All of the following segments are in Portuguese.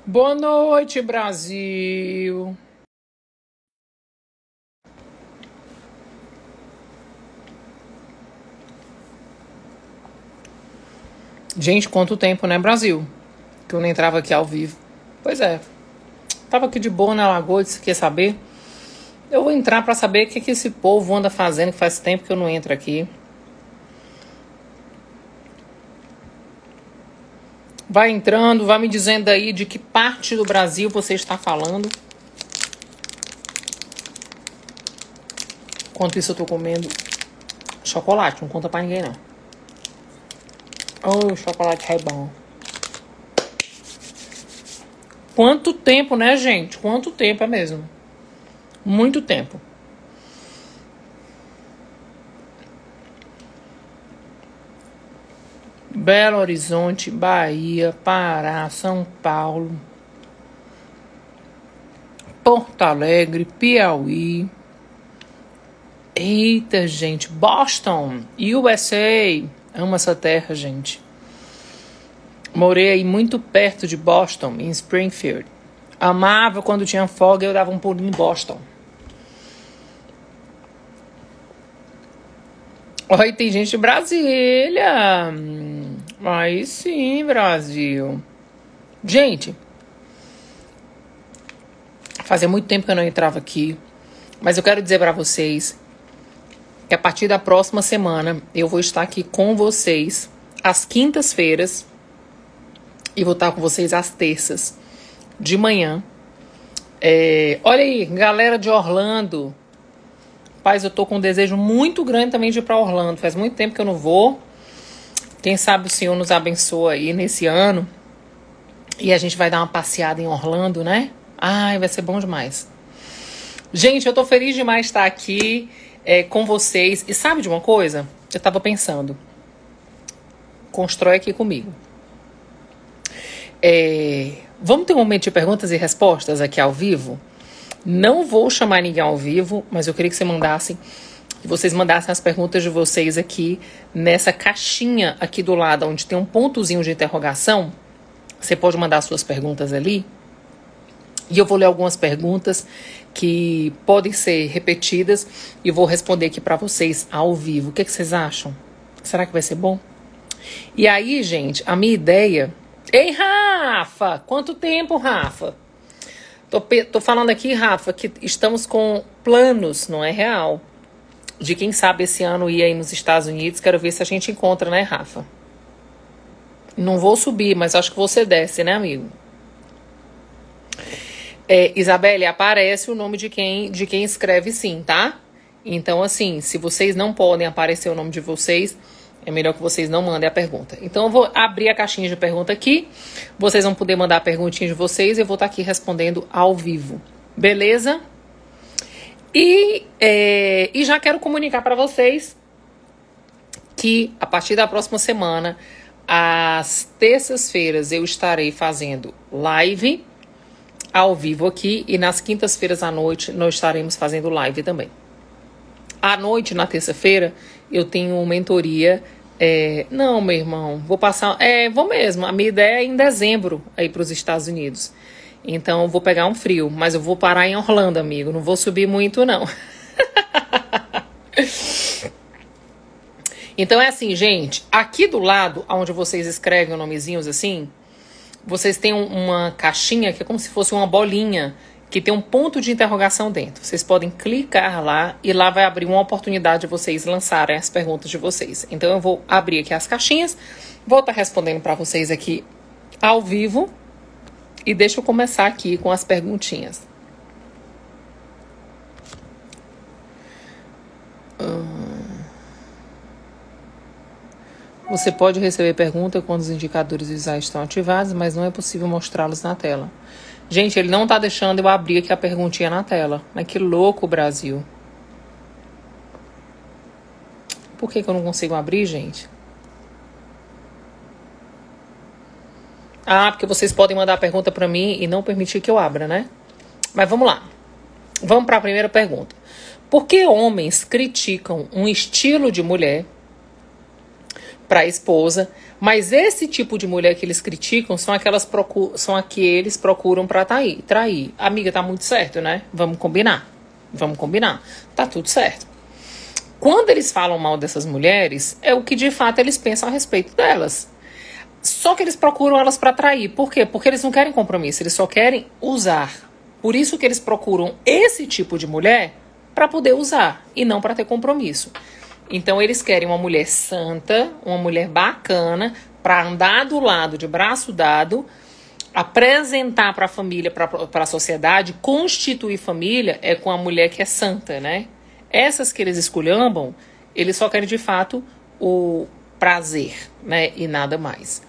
Boa noite, Brasil. Gente, quanto tempo, né, Brasil? Que eu não entrava aqui ao vivo. Pois é. Tava aqui de boa na Lagoa, disse que quer saber. Eu vou entrar pra saber o que esse povo anda fazendo, que faz tempo que eu não entro aqui. Vai entrando, vai me dizendo aí de que parte do Brasil você está falando. Enquanto isso eu tô comendo chocolate, não conta pra ninguém não. Oh, o chocolate é bom. Quanto tempo, né, gente? Quanto tempo é mesmo? Muito tempo. Belo Horizonte, Bahia, Pará, São Paulo, Porto Alegre, Piauí. Eita, gente, Boston, USA. Amo essa terra, gente. Morei aí muito perto de Boston, em Springfield. Amava quando tinha folga, eu dava um pulinho em Boston. Oi, tem gente de Brasília. Aí sim, Brasil. Gente, fazia muito tempo que eu não entrava aqui, mas eu quero dizer pra vocês que a partir da próxima semana eu vou estar aqui com vocês às quintas-feiras e vou estar com vocês às terças de manhã. Olha aí, galera de Orlando. Rapaz, eu tô com um desejo muito grande também de ir pra Orlando. Faz muito tempo que eu não vou. Quem sabe o Senhor nos abençoa aí nesse ano. E a gente vai dar uma passeada em Orlando, né? Ai, vai ser bom demais. Gente, eu tô feliz demais de estar aqui com vocês. E sabe de uma coisa? Eu tava pensando. Constrói aqui comigo. Vamos ter um momento de perguntas e respostas aqui ao vivo? Não vou chamar ninguém ao vivo, mas eu queria que vocês mandassem as perguntas de vocês aqui nessa caixinha aqui do lado, onde tem um pontozinho de interrogação. Você pode mandar suas perguntas ali. E eu vou ler algumas perguntas que podem ser repetidas e vou responder aqui para vocês ao vivo. O que vocês acham? Será que vai ser bom? E aí, gente, a minha ideia... Ei, Rafa! Quanto tempo, Rafa? Tô falando aqui, Rafa, que estamos com planos, não é real, de quem sabe esse ano ir aí nos Estados Unidos. Quero ver se a gente encontra, né, Rafa? Não vou subir, mas acho que você desce, né, amigo? Isabelle, aparece o nome de quem escreve sim, tá? Então, assim, se vocês não podem aparecer o nome de vocês, é melhor que vocês não mandem a pergunta. Então, eu vou abrir a caixinha de pergunta aqui. Vocês vão poder mandar a perguntinha de vocês e eu vou estar aqui respondendo ao vivo. Beleza? E já quero comunicar para vocês que a partir da próxima semana, às terças-feiras, eu estarei fazendo live ao vivo aqui. E nas quintas-feiras à noite, nós estaremos fazendo live também. À noite, na terça-feira, eu tenho mentoria. Não, meu irmão, vou passar. Vou mesmo. A minha ideia é em dezembro aí para os Estados Unidos. Então, eu vou pegar um frio, mas eu vou parar em Orlando, amigo. Não vou subir muito, não. Então, é assim, gente. Aqui do lado, onde vocês escrevem nomezinhos assim, vocês têm uma caixinha que é como se fosse uma bolinha, que tem um ponto de interrogação dentro. Vocês podem clicar lá e lá vai abrir uma oportunidade de vocês lançarem as perguntas de vocês. Então eu vou abrir aqui as caixinhas, vou estar respondendo para vocês aqui ao vivo e deixa eu começar aqui com as perguntinhas. Você pode receber pergunta quando os indicadores visuais estão ativados, mas não é possível mostrá-los na tela. Gente, ele não tá deixando eu abrir aqui a perguntinha na tela. Mas que louco, Brasil. Por que eu não consigo abrir, gente? Porque vocês podem mandar a pergunta pra mim e não permitir que eu abra, né? Mas vamos lá. Vamos para a primeira pergunta. Por que homens criticam um estilo de mulher para a esposa, mas esse tipo de mulher que eles criticam são são a que eles procuram para trair. Amiga, tá muito certo, né? Vamos combinar. Vamos combinar. Tá tudo certo. Quando eles falam mal dessas mulheres, é o que de fato eles pensam a respeito delas. Só que eles procuram elas para trair. Por quê? Porque eles não querem compromisso, eles só querem usar. Por isso que eles procuram esse tipo de mulher para poder usar e não para ter compromisso. Então eles querem uma mulher santa, uma mulher bacana, para andar do lado, de braço dado, apresentar para a família, para a sociedade, constituir família é com a mulher que é santa, né? Essas que eles esculhambam, eles só querem de fato o prazer, né? E nada mais.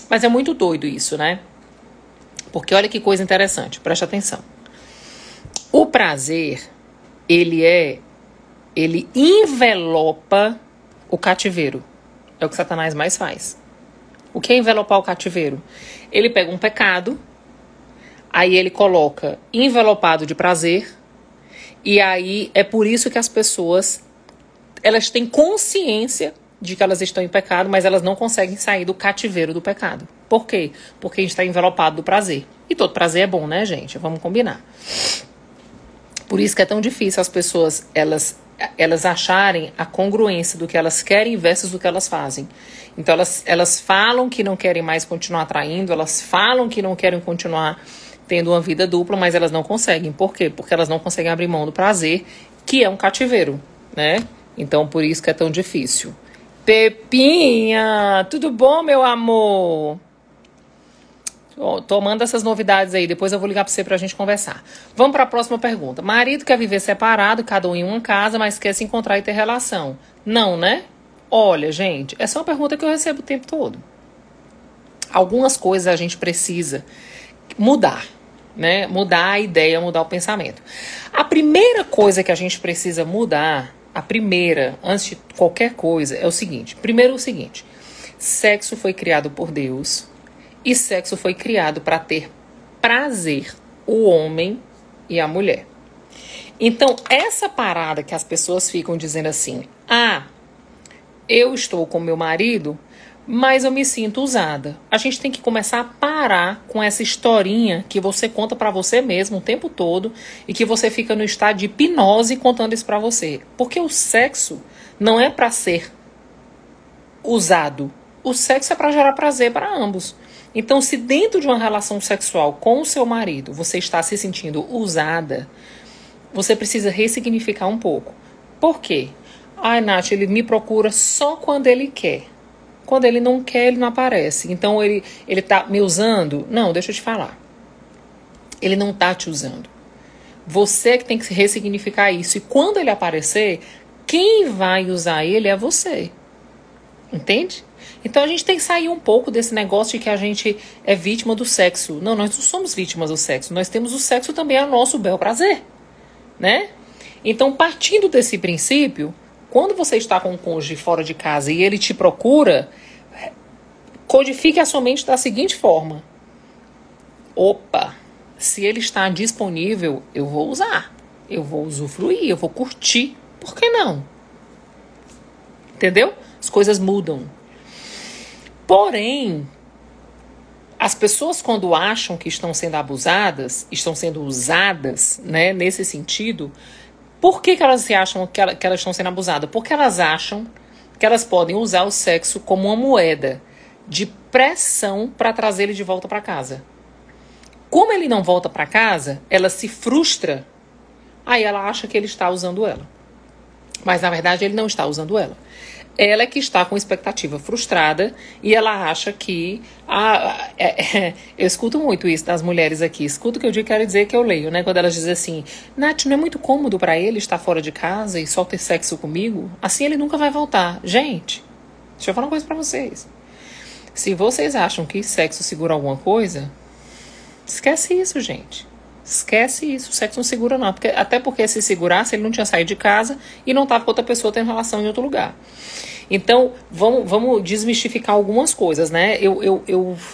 Mas é muito doido isso, né? Porque olha que coisa interessante, preste atenção. O prazer, ele envelopa o cativeiro. É o que Satanás mais faz. O que é envelopar o cativeiro? Ele pega um pecado, aí ele coloca envelopado de prazer, e aí é por isso que as pessoas, elas têm consciência de que elas estão em pecado, mas elas não conseguem sair do cativeiro do pecado. Por quê? Porque a gente está envelopado do prazer. E todo prazer é bom, né, gente? Vamos combinar. Por isso que é tão difícil as pessoas, elas acharem a congruência do que elas querem versus do que elas fazem. Então elas falam que não querem mais continuar traindo, elas falam que não querem continuar tendo uma vida dupla, mas elas não conseguem. Por quê? Porque elas não conseguem abrir mão do prazer, que é um cativeiro, né? Então por isso que é tão difícil. Pepinha, tudo bom, meu amor? Tomando essas novidades aí, depois eu vou ligar pra você pra gente conversar. Vamos pra próxima pergunta. Marido quer viver separado, cada um em uma casa, mas quer se encontrar e ter relação. Não, né? Olha, gente, essa é uma pergunta que eu recebo o tempo todo. Algumas coisas a gente precisa mudar, né? Mudar a ideia, mudar o pensamento. A primeira coisa que a gente precisa mudar, antes de qualquer coisa, é o seguinte. Primeiro o seguinte, sexo foi criado por Deus. E sexo foi criado para ter prazer, o homem e a mulher. Então, essa parada que as pessoas ficam dizendo assim, eu estou com meu marido, mas eu me sinto usada. A gente tem que começar a parar com essa historinha que você conta para você mesmo o tempo todo e que você fica no estado de hipnose contando isso para você. Porque o sexo não é para ser usado. O sexo é para gerar prazer para ambos. Então, se dentro de uma relação sexual com o seu marido você está se sentindo usada, você precisa ressignificar um pouco. Por quê? Nath, ele me procura só quando ele quer. Quando ele não quer, ele não aparece. Então, ele tá me usando? Não, deixa eu te falar. Ele não tá te usando. Você que tem que ressignificar isso. E quando ele aparecer, quem vai usar ele é você. Entende? Então a gente tem que sair um pouco desse negócio de que a gente é vítima do sexo. Não, nós não somos vítimas do sexo. Nós temos o sexo também a nosso bel prazer, né? Então, partindo desse princípio, quando você está com um cônjuge fora de casa e ele te procura, codifique a sua mente da seguinte forma. Opa, se ele está disponível, eu vou usar. Eu vou usufruir, eu vou curtir. Por que não? Entendeu? As coisas mudam. Porém, as pessoas quando acham que estão sendo abusadas, estão sendo usadas, né, nesse sentido, por que elas se acham que elas estão sendo abusadas? Porque elas acham que elas podem usar o sexo como uma moeda de pressão para trazer ele de volta para casa. Como ele não volta para casa, ela se frustra, aí ela acha que ele está usando ela. Mas na verdade ele não está usando ela. Ela é que está com expectativa frustrada e ela acha que... eu escuto muito isso das mulheres aqui. Escuto o que eu digo, quero dizer que eu leio, né? Quando elas dizem assim, Nath, não é muito cômodo para ele estar fora de casa e só ter sexo comigo? Assim ele nunca vai voltar. Gente, deixa eu falar uma coisa para vocês. Se vocês acham que sexo segura alguma coisa, esquece isso, gente. Esquece isso, o sexo não segura não. Até porque se segurasse, ele não tinha saído de casa e não estava com outra pessoa tendo relação em outro lugar. Então, vamos desmistificar algumas coisas, né?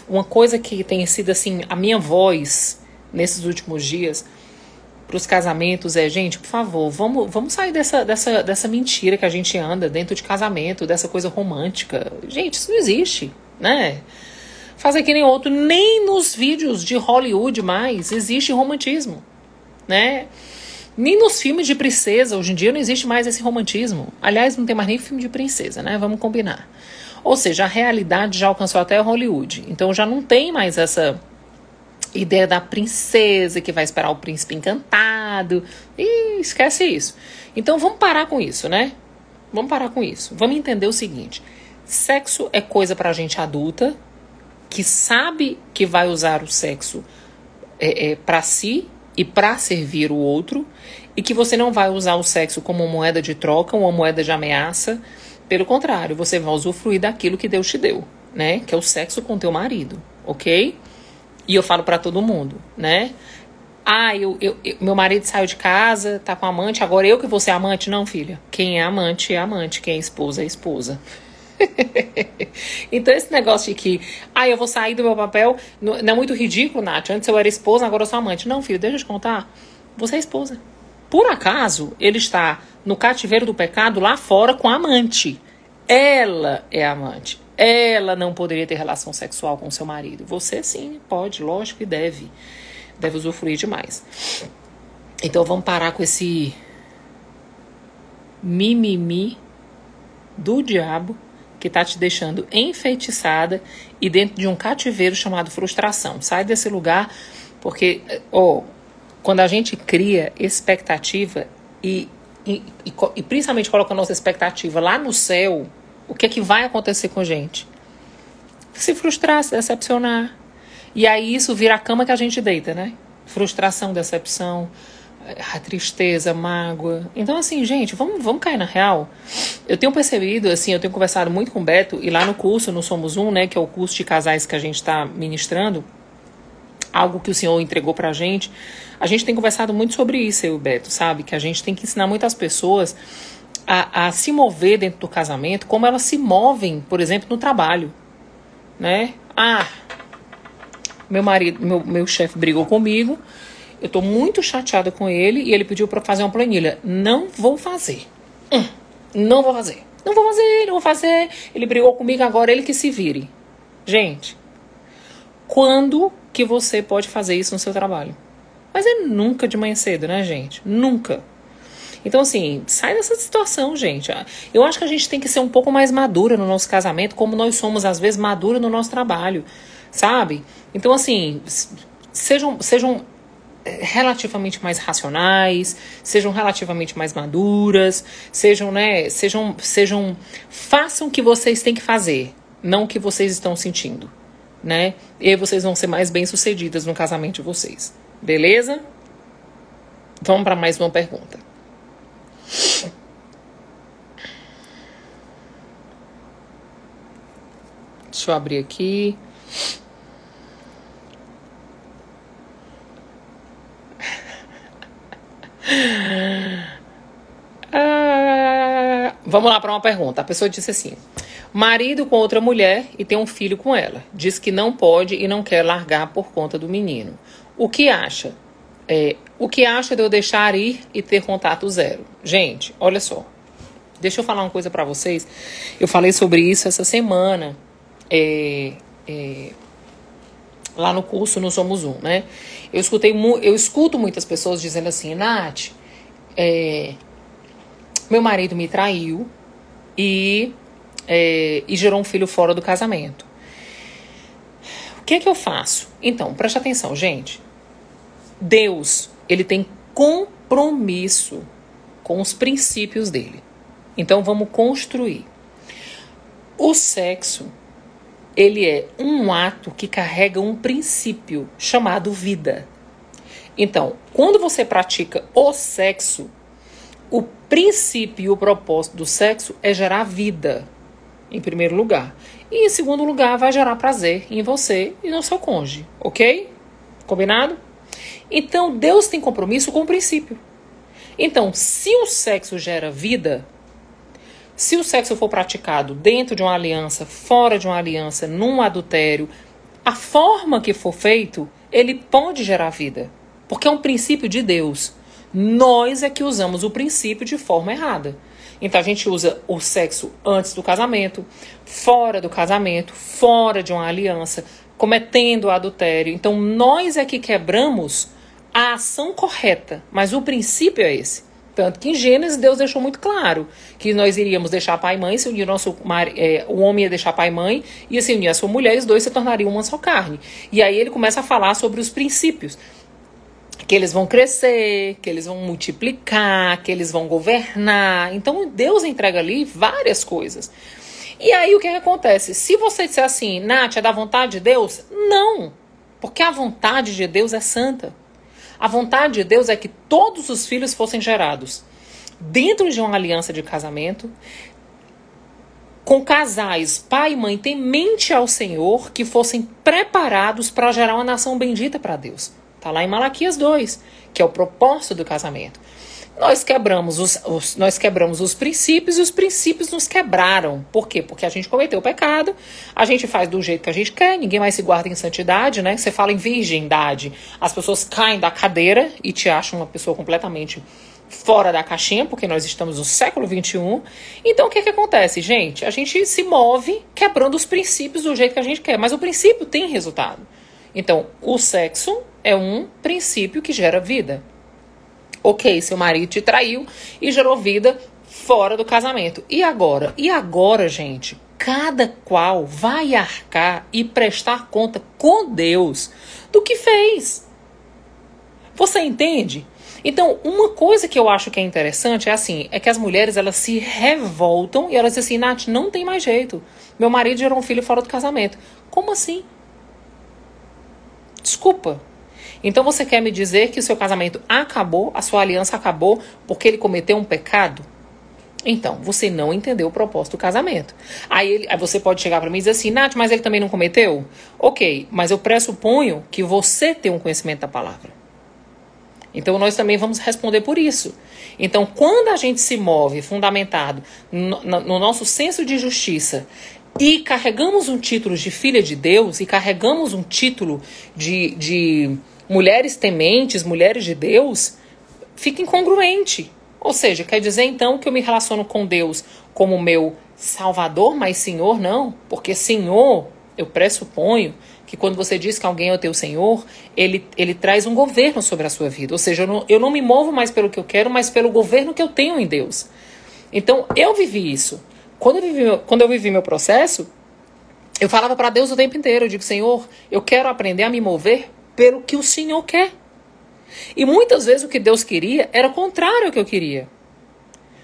Uma coisa que tem sido assim, a minha voz nesses últimos dias, pros casamentos é, gente, por favor, vamos sair dessa mentira que a gente anda dentro de casamento, dessa coisa romântica. Gente, isso não existe, né? Fazer que nem outro, nem nos vídeos de Hollywood mais existe romantismo, né? Nem nos filmes de princesa, hoje em dia não existe mais esse romantismo. Aliás, não tem mais nem filme de princesa, né? Vamos combinar. Ou seja, a realidade já alcançou até Hollywood. Então já não tem mais essa ideia da princesa que vai esperar o príncipe encantado. Ih, esquece isso. Então vamos parar com isso, né? Vamos parar com isso. Vamos entender o seguinte. Sexo é coisa pra gente adulta, que sabe que vai usar o sexo pra si e pra servir o outro, e que você não vai usar o sexo como uma moeda de troca, uma moeda de ameaça. Pelo contrário, você vai usufruir daquilo que Deus te deu, né? Que é o sexo com teu marido, ok? E eu falo pra todo mundo, né? Ah, meu marido saiu de casa, tá com amante, agora eu que vou ser amante? Não, filha. Quem é amante é amante, quem é esposa é esposa. Então esse negócio de que eu vou sair do meu papel, não é muito ridículo, Nath? Antes eu era esposa, agora eu sou amante. Não, filho, deixa eu te contar. Você é esposa. Por acaso, ele está no cativeiro do pecado lá fora com a amante. Ela é amante. Ela não poderia ter relação sexual com seu marido. Você sim, pode, lógico, e deve. Deve usufruir demais. Então vamos parar com esse mimimi do diabo que tá te deixando enfeitiçada e dentro de um cativeiro chamado frustração. Sai desse lugar, porque, quando a gente cria expectativa e principalmente coloca a nossa expectativa lá no céu, o que é que vai acontecer com a gente? Se frustrar, se decepcionar. E aí isso vira a cama que a gente deita, né? Frustração, decepção, a tristeza, mágoa. Então, assim, gente, vamos cair na real. Eu tenho percebido, assim, eu tenho conversado muito com o Beto, e lá no curso, no Somos Um, né, que é o curso de casais que a gente está ministrando, algo que o Senhor entregou pra gente, a gente tem conversado muito sobre isso, eu e o Beto, sabe? Que a gente tem que ensinar muitas pessoas a se mover dentro do casamento, como elas se movem, por exemplo, no trabalho, né? Meu marido, meu chefe brigou comigo, eu tô muito chateada com ele e ele pediu pra fazer uma planilha. Não vou fazer. Não vou fazer. Não vou fazer. Ele brigou comigo, agora ele que se vire. Gente, quando que você pode fazer isso no seu trabalho? Mas é nunca de manhã cedo, né, gente? Nunca. Então, assim, sai dessa situação, gente. Eu acho que a gente tem que ser um pouco mais madura no nosso casamento, como nós somos, às vezes, maduros no nosso trabalho, sabe? Então, assim, sejam relativamente mais racionais, sejam relativamente mais maduras, façam o que vocês têm que fazer, não o que vocês estão sentindo, né? E aí vocês vão ser mais bem-sucedidas no casamento de vocês. Beleza? Vamos para mais uma pergunta. Deixa eu abrir aqui. Vamos lá para uma pergunta. A pessoa disse assim: marido com outra mulher e tem um filho com ela. Diz que não pode e não quer largar por conta do menino. O que acha? O que acha de eu deixar ir e ter contato zero? Gente, olha só. Deixa eu falar uma coisa para vocês. Eu falei sobre isso essa semana. Lá no curso no Somos Um, né? Eu escuto muitas pessoas dizendo assim: Nath, meu marido me traiu e gerou um filho fora do casamento. O que é que eu faço? Então, preste atenção, gente. Deus, ele tem compromisso com os princípios dele. Então, vamos construir. O sexo, ele é um ato que carrega um princípio chamado vida. Então, quando você pratica o sexo, o princípio e o propósito do sexo é gerar vida, em primeiro lugar. E em segundo lugar, vai gerar prazer em você e no seu cônjuge, ok? Combinado? Então, Deus tem compromisso com o princípio. Então, se o sexo gera vida, se o sexo for praticado dentro de uma aliança, fora de uma aliança, num adultério, a forma que for feito, ele pode gerar vida. Porque é um princípio de Deus. Nós é que usamos o princípio de forma errada. Então a gente usa o sexo antes do casamento, fora do casamento, fora de uma aliança, cometendo adultério. Então nós é que quebramos a ação correta, mas o princípio é esse. Tanto que em Gênesis Deus deixou muito claro que nós iríamos deixar pai e mãe, se unir o homem ia deixar pai e mãe, ia se unir a sua mulher e os dois se tornariam uma só carne. E aí ele começa a falar sobre os princípios. Que eles vão crescer, que eles vão multiplicar, que eles vão governar. Então Deus entrega ali várias coisas. E aí o que acontece? Se você disser assim, Nath, é da vontade de Deus? Não, porque a vontade de Deus é santa. A vontade de Deus é que todos os filhos fossem gerados dentro de uma aliança de casamento, com casais, pai e mãe, temente ao Senhor, que fossem preparados para gerar uma nação bendita para Deus. Está lá em Malaquias 2, que é o propósito do casamento. Nós quebramos os princípios e os princípios nos quebraram. Por quê? Porque a gente cometeu o pecado, a gente faz do jeito que a gente quer, ninguém mais se guarda em santidade, né? Você fala em virgindade, as pessoas caem da cadeira e te acham uma pessoa completamente fora da caixinha, porque nós estamos no século XXI. Então o que acontece, gente? A gente se move quebrando os princípios do jeito que a gente quer, mas o princípio tem resultado. Então, o sexo é um princípio que gera vida. Ok, seu marido te traiu e gerou vida fora do casamento. E agora? E agora, gente? Cada qual vai arcar e prestar conta com Deus do que fez. Você entende? Então, uma coisa que eu acho que é interessante é assim, é que as mulheres, elas se revoltam e elas dizem assim, Nath, não tem mais jeito. Meu marido gerou um filho fora do casamento. Como assim? Desculpa. Então você quer me dizer que o seu casamento acabou, a sua aliança acabou porque ele cometeu um pecado? Então, você não entendeu o propósito do casamento. Aí você pode chegar para mim e dizer assim, Nath, mas ele também não cometeu? Ok, mas eu pressuponho que você tem um conhecimento da palavra. Então nós também vamos responder por isso. Então quando a gente se move fundamentado no nosso senso de justiça e carregamos um título de filha de Deus e carregamos um título de mulheres tementes, mulheres de Deus, fica incongruente. Ou seja, quer dizer então que eu me relaciono com Deus como meu Salvador, mas Senhor não? Porque Senhor, eu pressuponho que quando você diz que alguém é o teu Senhor, ele traz um governo sobre a sua vida. Ou seja, eu não me movo mais pelo que eu quero, mas pelo governo que eu tenho em Deus. Então, eu vivi isso. Quando eu vivi meu processo, eu falava para Deus o tempo inteiro. Eu digo, Senhor, eu quero aprender a me mover pelo que o Senhor quer. E muitas vezes o que Deus queria era o contrário ao que eu queria.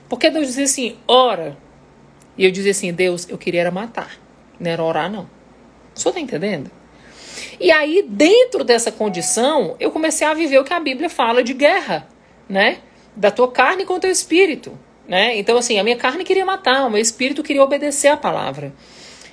Porque Deus dizia assim, ora. E eu dizia assim, Deus, eu queria era matar. Não era orar, não. O senhor está entendendo? E aí, dentro dessa condição, eu comecei a viver o que a Bíblia fala de guerra, né? Da tua carne com o teu espírito, né? Então, assim, a minha carne queria matar, o meu espírito queria obedecer a palavra.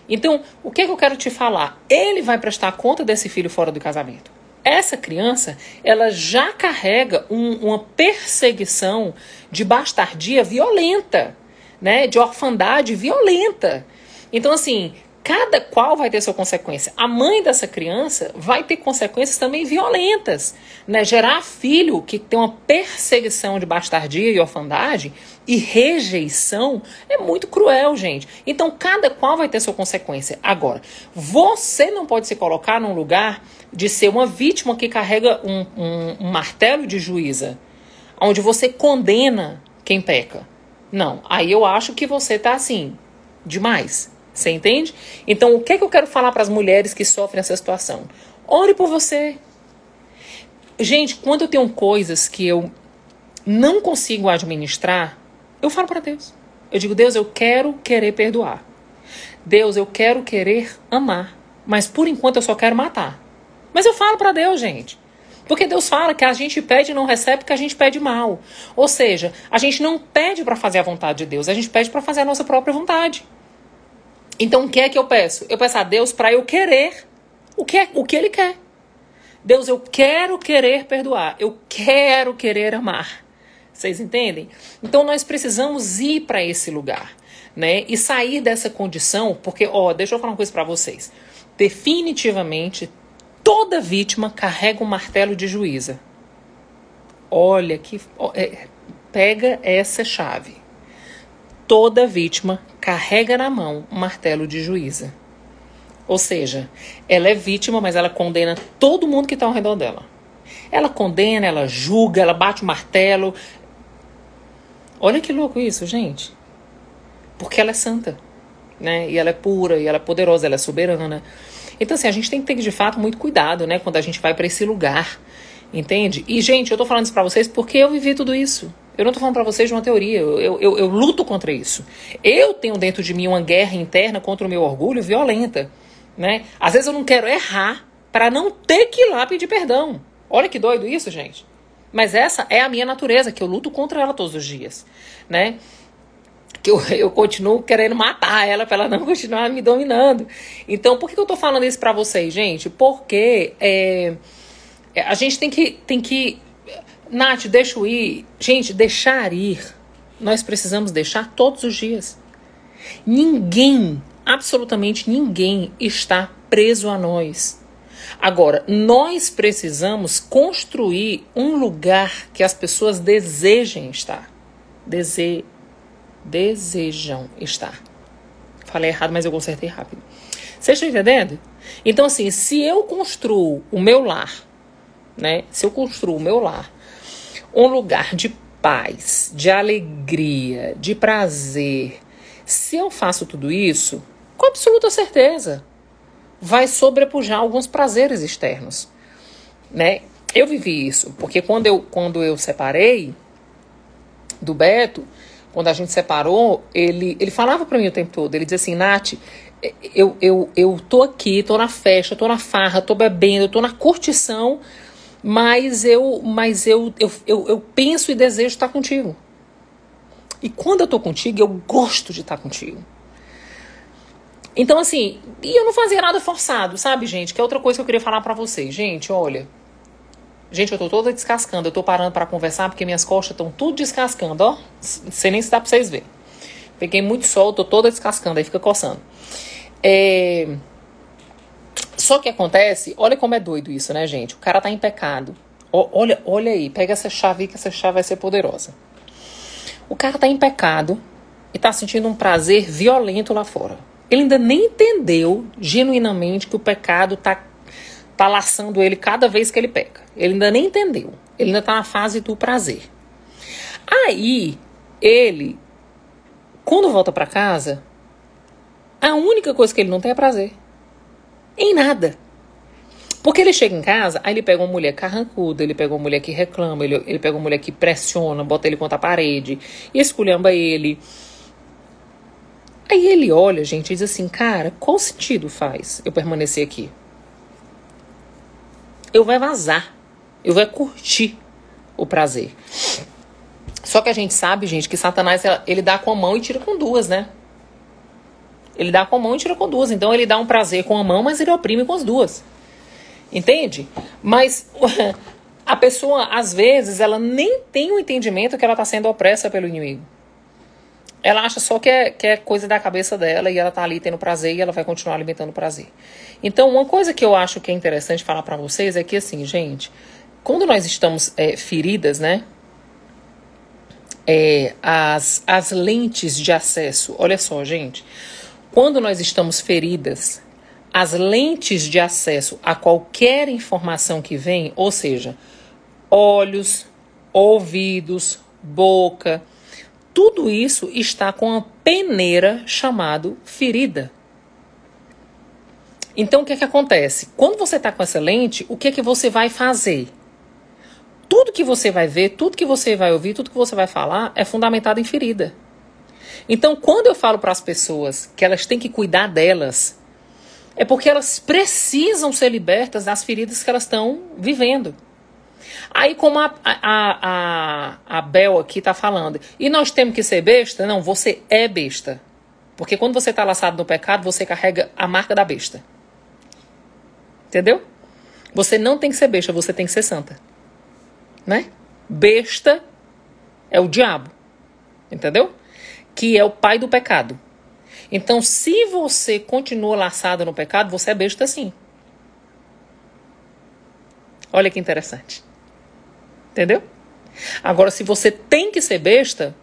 Então, o que eu quero te falar? Ele vai prestar conta desse filho fora do casamento. Essa criança, ela já carrega uma perseguição de bastardia violenta, né? De orfandade violenta. Então, assim, cada qual vai ter sua consequência. A mãe dessa criança vai ter consequências também violentas, né? Gerar filho que tem uma perseguição de bastardia e orfandade e rejeição é muito cruel, gente. Então, cada qual vai ter sua consequência. Agora, você não pode se colocar num lugar de ser uma vítima que carrega um martelo de juíza, onde você condena quem peca. Não, aí eu acho que você tá assim, demais. Você entende? Então, o que eu quero falar para as mulheres que sofrem essa situação? Ore por você. Gente, quando eu tenho coisas que eu não consigo administrar, eu falo para Deus. Eu digo, Deus, eu quero querer perdoar. Deus, eu quero querer amar. Mas por enquanto eu só quero matar. Mas eu falo para Deus, gente. Porque Deus fala que a gente pede e não recebe porque a gente pede mal. Ou seja, a gente não pede para fazer a vontade de Deus, a gente pede para fazer a nossa própria vontade. Então, o que é que eu peço? Eu peço a Deus para eu querer o que Ele quer. Deus, eu quero querer perdoar. Eu quero querer amar. Vocês entendem? Então, nós precisamos ir para esse lugar, né? E sair dessa condição, porque, deixa eu falar uma coisa para vocês. Definitivamente, toda vítima carrega um martelo de juíza. olha que... pega essa chave. Toda vítima carrega na mão um martelo de juíza. Ou seja, ela é vítima, mas ela condena todo mundo que está ao redor dela. Ela condena, ela julga, ela bate o martelo. Olha que louco isso, gente. Porque ela é santa, né? E ela é pura, e ela é poderosa, ela é soberana. Então, assim, a gente tem que ter, de fato, muito cuidado, né? Quando a gente vai para esse lugar, entende? E, gente, eu tô falando isso pra vocês porque eu vivi tudo isso. Eu não tô falando pra vocês de uma teoria. Eu luto contra isso. Eu tenho dentro de mim uma guerra interna contra o meu orgulho violenta, né? Às vezes eu não quero errar para não ter que ir lá pedir perdão. Olha que doido isso, gente. Mas essa é a minha natureza, que eu luto contra ela todos os dias, né? Que eu continuo querendo matar ela para ela não continuar me dominando. Então, por que eu tô falando isso para vocês, gente? Porque a gente tem que... Nath, deixa eu ir. Gente, deixar ir, nós precisamos deixar todos os dias. Ninguém, absolutamente ninguém está preso a nós. Agora, nós precisamos construir um lugar que as pessoas desejem estar. Desejam estar. Falei errado, mas eu consertei rápido. Vocês estão entendendo? Então, assim, se eu construo o meu lar, né? Se eu construo o meu lar, um lugar de paz, de alegria, de prazer, se eu faço tudo isso, com absoluta certeza, vai sobrepujar alguns prazeres externos, né? Eu vivi isso, porque quando eu separei do Beto, quando a gente separou, ele falava pra mim o tempo todo, ele dizia assim, Nath, eu tô aqui, tô na festa, tô na farra, tô bebendo, tô na curtição, mas eu penso e desejo estar contigo. E quando eu tô contigo, eu gosto de estar contigo. Então, assim, e eu não fazia nada forçado, sabe, gente? Que é outra coisa que eu queria falar pra vocês. Gente, olha. Gente, eu tô toda descascando. Eu tô parando pra conversar porque minhas costas estão tudo descascando, ó. Não sei nem se dá pra vocês verem. Peguei muito sol, tô toda descascando, aí fica coçando. Só que acontece, olha como é doido isso, né, gente? O cara tá em pecado. Olha aí, pega essa chave aí que essa chave vai ser poderosa. O cara tá em pecado e tá sentindo um prazer violento lá fora. Ele ainda nem entendeu genuinamente que o pecado tá laçando ele cada vez que ele peca. Ele ainda nem entendeu. Ele ainda tá na fase do prazer. Aí, ele, quando volta pra casa, a única coisa que ele não tem é prazer. Em nada. Porque ele chega em casa, aí ele pega uma mulher carrancuda, ele pega uma mulher que reclama, ele pega uma mulher que pressiona, bota ele contra a parede, e esculhamba ele. Aí ele olha, gente, e diz assim, cara, qual sentido faz eu permanecer aqui? Eu vou vazar, eu vou curtir o prazer. Só que a gente sabe, gente, que Satanás, ele dá com a mão e tira com duas, né? Ele dá com a mão e tira com duas. Então ele dá um prazer com a mão, mas ele oprime com as duas. Entende? Mas a pessoa, às vezes, ela nem tem o entendimento que ela está sendo opressa pelo inimigo. Ela acha só que é coisa da cabeça dela e ela tá ali tendo prazer e ela vai continuar alimentando o prazer. Então, uma coisa que eu acho que é interessante falar pra vocês é que, assim, gente, quando nós estamos feridas, né, as lentes de acesso, olha só, gente, quando nós estamos feridas, as lentes de acesso a qualquer informação que vem, ou seja, olhos, ouvidos, boca, tudo isso está com uma peneira chamada ferida. Então, o que é que acontece? Quando você está com essa lente, o que é que você vai fazer? Tudo que você vai ver, tudo que você vai ouvir, tudo que você vai falar é fundamentado em ferida. Então, quando eu falo para as pessoas que elas têm que cuidar delas, é porque elas precisam ser libertas das feridas que elas estão vivendo. Aí, como a Bel aqui está falando, e nós temos que ser besta? Não, você é besta. Porque quando você está laçado no pecado, você carrega a marca da besta. Entendeu? Você não tem que ser besta, você tem que ser santa. Né? Besta é o diabo. Entendeu? Que é o pai do pecado. Então, se você continua laçado no pecado, você é besta sim. Olha que interessante. Entendeu? Agora, se você tem que ser besta,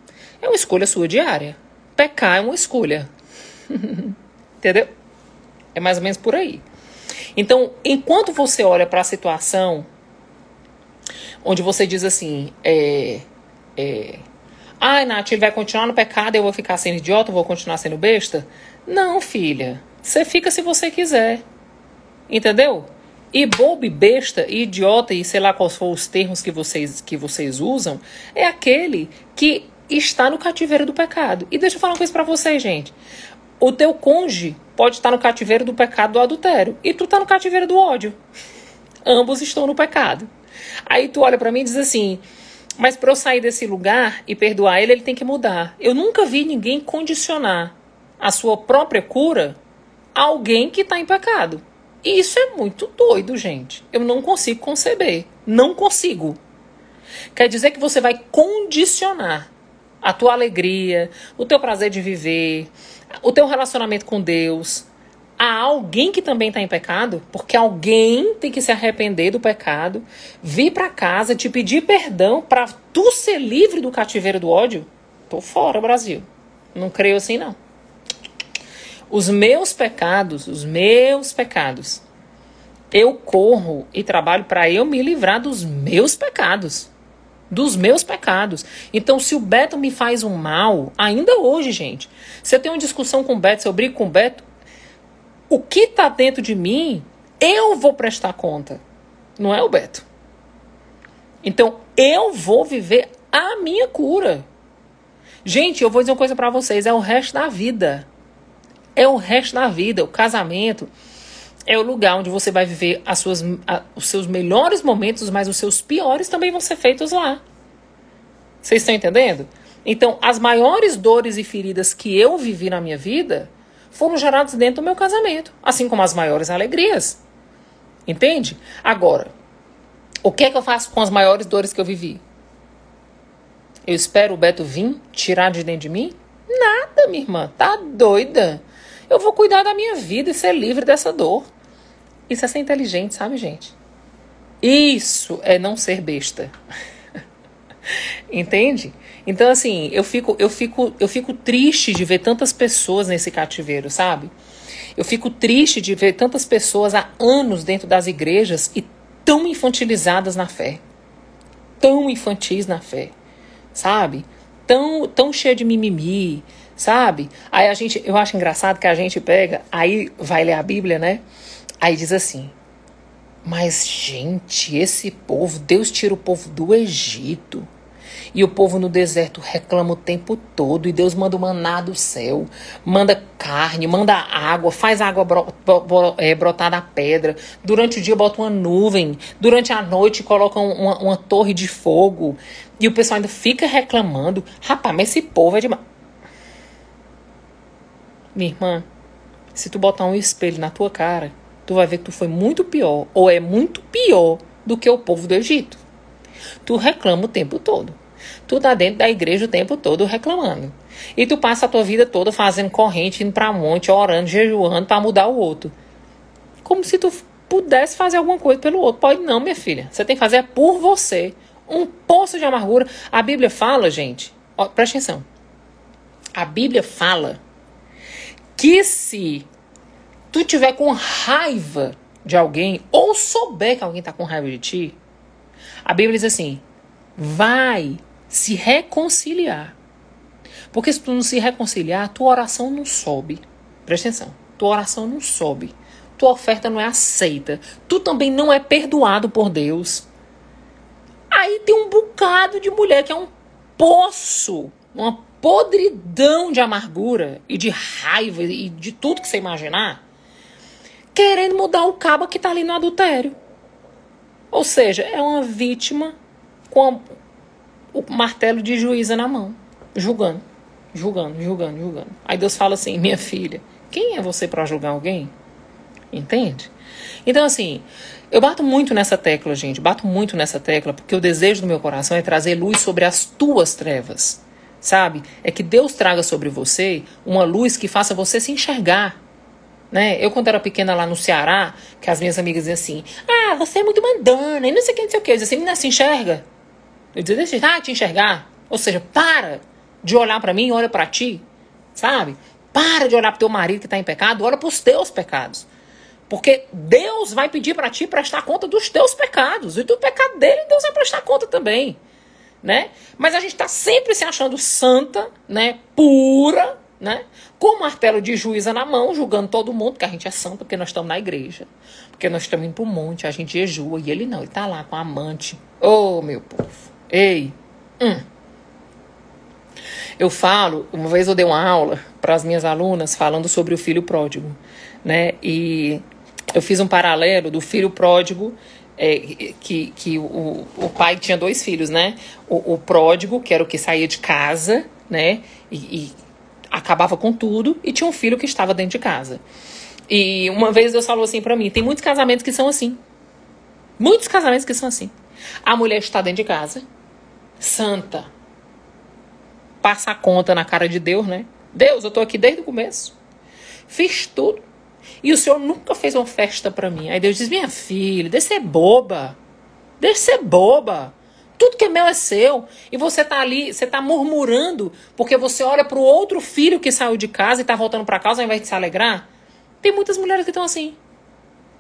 é uma escolha sua diária. Pecar é uma escolha. Entendeu? É mais ou menos por aí. Então, enquanto você olha para a situação onde você diz assim, ai, Nath, ele vai continuar no pecado, eu vou ficar sendo idiota, eu vou continuar sendo besta? Não, filha. Você fica se você quiser. Entendeu? E bobo, e besta, e idiota, e sei lá quais foram os termos que vocês usam, é aquele que está no cativeiro do pecado. E deixa eu falar uma coisa pra vocês, gente. O teu cônjuge pode estar no cativeiro do pecado do adultério. E tu tá no cativeiro do ódio. Ambos estão no pecado. Aí tu olha pra mim e diz assim, mas pra eu sair desse lugar e perdoar ele tem que mudar. Eu nunca vi ninguém condicionar a sua própria cura a alguém que tá em pecado. E isso é muito doido, gente. Eu não consigo conceber. Não consigo. Quer dizer que você vai condicionar a tua alegria, o teu prazer de viver, o teu relacionamento com Deus a alguém que também está em pecado, porque alguém tem que se arrepender do pecado, vir para casa, te pedir perdão para tu ser livre do cativeiro do ódio? Tô fora, Brasil. Não creio assim, não. Os meus pecados, eu corro e trabalho para eu me livrar dos meus pecados. Dos meus pecados. Então, se o Beto me faz um mal, ainda hoje, gente, se eu tenho uma discussão com o Beto, se eu brigo com o Beto, o que está dentro de mim, eu vou prestar conta. Não é o Beto. Então, eu vou viver a minha cura. Gente, eu vou dizer uma coisa para vocês, é o resto da vida. É o resto da vida. O casamento é o lugar onde você vai viver os seus melhores momentos, mas os seus piores também vão ser feitos lá. Vocês estão entendendo? Então, as maiores dores e feridas que eu vivi na minha vida foram geradas dentro do meu casamento. Assim como as maiores alegrias. Entende? Agora, o que é que eu faço com as maiores dores que eu vivi? Eu espero o Beto vir tirar de dentro de mim? Nada, minha irmã. Tá doida? Eu vou cuidar da minha vida e ser livre dessa dor. Isso é ser inteligente, sabe, gente? Isso é não ser besta. Entende? Então, assim, eu fico triste de ver tantas pessoas nesse cativeiro, sabe? Eu fico triste de ver tantas pessoas há anos dentro das igrejas e tão infantilizadas na fé. Tão infantis na fé, sabe? Tão cheia de mimimi, sabe? Aí eu acho engraçado que a gente pega, aí vai ler a Bíblia, né? Aí diz assim, mas gente, esse povo, Deus tira o povo do Egito. E o povo no deserto reclama o tempo todo. E Deus manda o maná do céu. Manda carne, manda água. Faz a água brotar da pedra. Durante o dia bota uma nuvem. Durante a noite coloca uma torre de fogo. E o pessoal ainda fica reclamando. Rapaz, mas esse povo é demais. Minha irmã, se tu botar um espelho na tua cara, tu vai ver que tu foi muito pior. Ou é muito pior do que o povo do Egito. Tu reclama o tempo todo. Tu tá dentro da igreja o tempo todo reclamando. E tu passa a tua vida toda fazendo corrente, indo pra monte, orando, jejuando pra mudar o outro. Como se tu pudesse fazer alguma coisa pelo outro. Pode não, minha filha. Você tem que fazer por você. Um poço de amargura. A Bíblia fala, gente, ó, presta atenção. A Bíblia fala que se tu tiver com raiva de alguém, ou souber que alguém tá com raiva de ti, a Bíblia diz assim, vai se reconciliar. Porque se tu não se reconciliar, tua oração não sobe. Presta atenção. Tua oração não sobe. Tua oferta não é aceita. Tu também não é perdoado por Deus. Aí tem um bocado de mulher que é um poço, uma podridão de amargura e de raiva e de tudo que você imaginar, querendo mudar o cabo que tá ali no adultério. Ou seja, é uma vítima com o martelo de juíza na mão, julgando. Aí Deus fala assim, minha filha, quem é você para julgar alguém? Entende? Então, assim, eu bato muito nessa tecla, gente, porque o desejo do meu coração é trazer luz sobre as tuas trevas, sabe? É que Deus traga sobre você uma luz que faça você se enxergar. Né? Eu, quando era pequena lá no Ceará, que as minhas amigas diziam assim, você é muito mandana, e não sei o que, eu dizia assim, menina, se enxerga. Eu dizia, deixa te enxergar. Ou seja, para de olhar para mim e olha para ti, sabe? Para de olhar para teu marido que está em pecado, olha para os teus pecados. Porque Deus vai pedir para ti prestar conta dos teus pecados. E do pecado dele, Deus vai prestar conta também. Né? Mas a gente está sempre se achando santa, né? Pura, né? Com o martelo de juíza na mão, julgando todo mundo, que a gente é santa porque nós estamos na igreja. Porque nós estamos indo para o monte, a gente jejua. E ele não, ele está lá com a amante. Ô, meu povo. Ei. Eu falo, uma vez eu dei uma aula para as minhas alunas falando sobre o filho pródigo, né? E eu fiz um paralelo do filho pródigo, que o pai tinha 2 filhos, né? O pródigo, que era o que saía de casa, né? E acabava com tudo, e tinha um filho que estava dentro de casa. E uma vez Deus falou assim para mim, tem muitos casamentos que são assim. Muitos casamentos que são assim. A mulher está dentro de casa, santa, passa a conta na cara de Deus, né? Deus, eu tô aqui desde o começo. Fiz tudo. E o Senhor nunca fez uma festa pra mim. Aí Deus diz, minha filha, deixa de ser boba. Deixa de ser boba. Tudo que é meu é seu. E você tá ali, você tá murmurando, porque você olha pro outro filho que saiu de casa e tá voltando pra casa ao invés de se alegrar. Tem muitas mulheres que estão assim.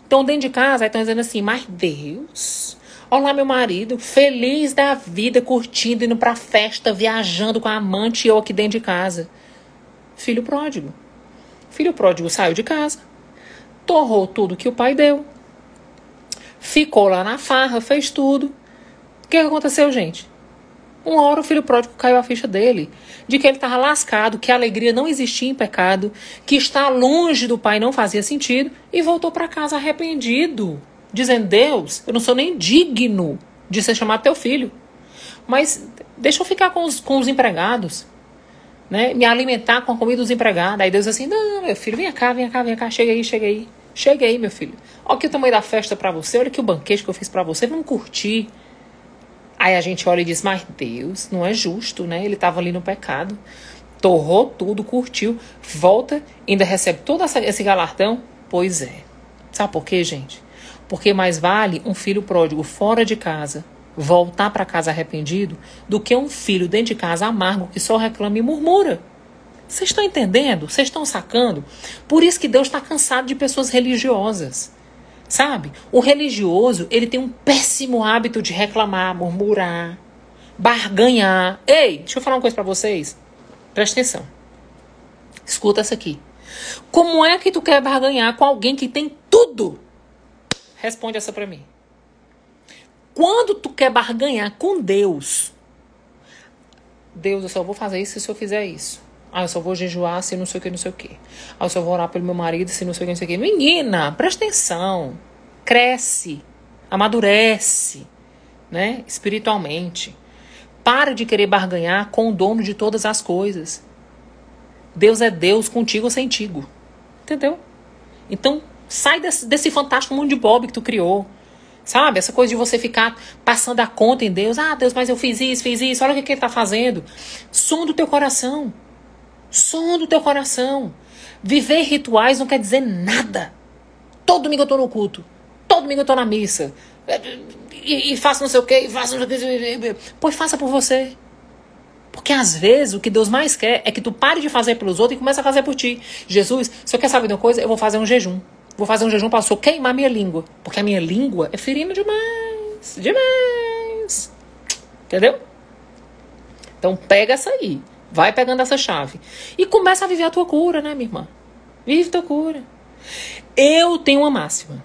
Estão dentro de casa e estão dizendo assim, mas Deus... Olha lá meu marido, feliz da vida, curtindo, indo pra festa, viajando com a amante e eu aqui dentro de casa. Filho pródigo. Filho pródigo saiu de casa, torrou tudo que o pai deu, ficou lá na farra, fez tudo. O que aconteceu, gente? Uma hora o filho pródigo caiu a ficha dele, de que ele estava lascado, que a alegria não existia em pecado, que estar longe do pai não fazia sentido e voltou para casa arrependido. Dizendo, Deus, eu não sou nem digno de ser chamado teu filho. Mas deixa eu ficar com os empregados. Né? Me alimentar com a comida dos empregados. Aí Deus assim, não, meu filho, vem cá, chega aí. Chega aí, meu filho. Olha aqui o tamanho da festa pra você, olha aqui o banquete que eu fiz pra você, vamos curtir. Aí a gente olha e diz, mas Deus, não é justo, né? Ele tava ali no pecado. Torrou tudo, curtiu, volta, ainda recebe todo esse galardão. Pois é. Sabe por quê, gente? Porque mais vale um filho pródigo fora de casa voltar para casa arrependido do que um filho dentro de casa amargo que só reclama e murmura. Vocês estão entendendo? Vocês estão sacando? Por isso que Deus está cansado de pessoas religiosas. Sabe? O religioso, ele tem um péssimo hábito de reclamar, murmurar, barganhar. Ei, deixa eu falar uma coisa para vocês. Presta atenção. Escuta essa aqui. Como é que tu quer barganhar com alguém que tem tudo? Responde essa pra mim. Quando tu quer barganhar com Deus, Deus, eu só vou fazer isso se eu fizer isso. Eu só vou jejuar se não sei o que, não sei o que. Eu só vou orar pelo meu marido se não sei o que, não sei o que. Menina, presta atenção. Cresce. Amadurece. Né? Espiritualmente. Para de querer barganhar com o dono de todas as coisas. Deus é Deus contigo ou sentigo. Entendeu? Então, sai desse fantástico mundo de Bob que tu criou. Sabe? Essa coisa de você ficar passando a conta em Deus. Deus, mas eu fiz isso. Olha o que ele tá fazendo. Som do teu coração. Som do teu coração. Viver rituais não quer dizer nada. Todo domingo eu tô no culto. Todo domingo eu tô na missa. E faço não sei o quê. Pois faça por você. Porque às vezes o que Deus mais quer é que tu pare de fazer pelos outros e comece a fazer por ti. Jesus, se eu quer saber de uma coisa, eu vou fazer um jejum. Vou fazer um jejum para eu queimar minha língua. Porque a minha língua é ferina demais. Demais. Entendeu? Então pega essa aí. Vai pegando essa chave. E começa a viver a tua cura, né, minha irmã? Vive tua cura. Eu tenho uma máxima.